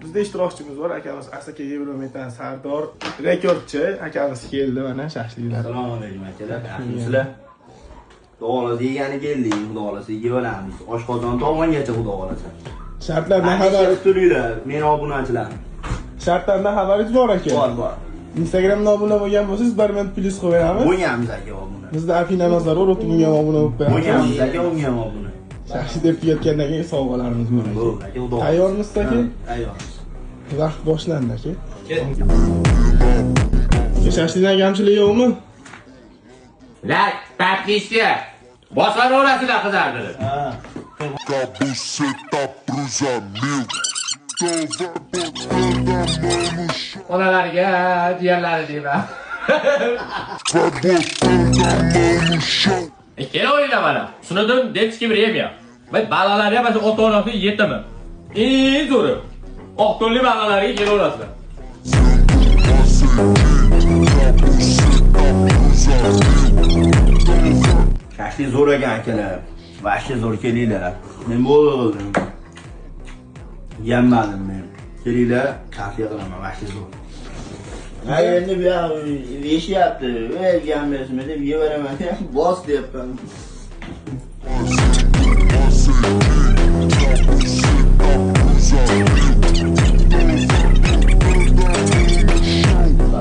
Bizda ishtirokchimiz bor, akamiz Asaka Yevrometan Sardor rekordchi akamiz keldi mana shashliklar. Assalomu alaykum akalar. Yaxshimisizlar? Xudo degani keldik, xudo xolasa yeb olamiz. Oshqozon tomongacha xudo xolasa. Shartlardan xabaringiz turinglar, men obunachilar. Shartlardan xabaringiz bor aka? Bor. Instagramda obuna bo'lgan bo'lsangiz 1 plus qo'yib beramiz. Bo'lganmiz aka obuna. Bizda Afina Nazarov bunga ham obuna bo'lib beramiz. Bo'lganmiz aka unga ham obuna. Shaxsiy deb tugatgandan keyin sovg'alarimiz bor. Tayyormisiz aka? Tayyormiz. Vaqt boshlandi aka. Shaxsiydan kamchilik yo'qmi? La, paplishga. Bosaverasizlar qizardi. Cabuceta pros amigos. Onalarga, jiyanlari deyman. Vai botando a mão no chão. Ikkala o'yinlar mana. Shunidan dechki bir yem yo'q. Va balalarga mana ota-onasi yetimi. Eng zo'ri. Oqtonli balalarga kelaverasizlar. Shashlik zo'r ekan akalar. Vashli zo'r kelinglar. Men bo'ldim. Yemmadim men. Kelinglar, kafe qilaman vashli zo'r. Endi bu yeshyapti. O'lganmisizmi deb yevaraman. Bos deyapman.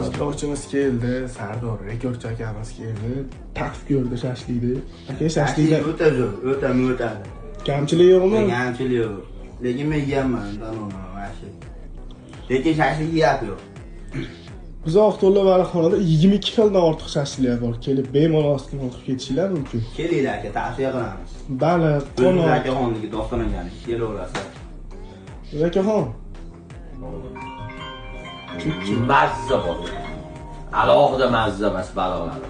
Ishtirokchimiz keldi, Sardor rekordchi akamiz keldi. Taqib ko'rdi shashlikni. Aka shashlikda o'ta zo'r, o'ta. kamchilik yo'qmi? Kamchilik yo'q. Lekin men yeyman, danoman vashli. Lekin shashlik yeyapti yo'q. Biz Oqto'la baliqxonada 22 xildan ortiq shashliklar bor. Kelib bemalol iste'mol qilib ketishinglar mumkin. Kelinglar aka, tavsiya qilamiz. Baliq, Qo'noq qo'noq. akaxonniki dostonagani kelaverasizlar. Akaxon. Mazza bor. Alohida mazza emas balolar.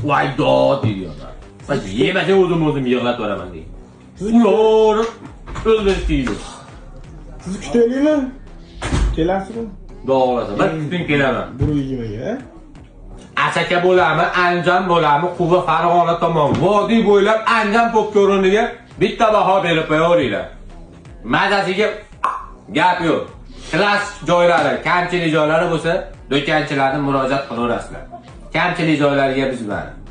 Voy dod deydilar. Bas yemasa o'zim yig'latib boraman deydi. Ular o'ldirishdi. Sizni kutaylikmi? Kelasizmi? Doğrusu. Ben kutin kelaman. Buru yemeğe. Asaka bo'lami, Andijon bo'lami, Quva Farg'ona tomon, vodiy bo'ylab Andijon popkoroniga bitta baho berib qo'yaveringlar. Mazasiga gap yo'q. Klass joylari, kamchilik joylari bo'lsa, do'konchilarga murojaat qilaverasizlar. Kamchilik joylariga biz mana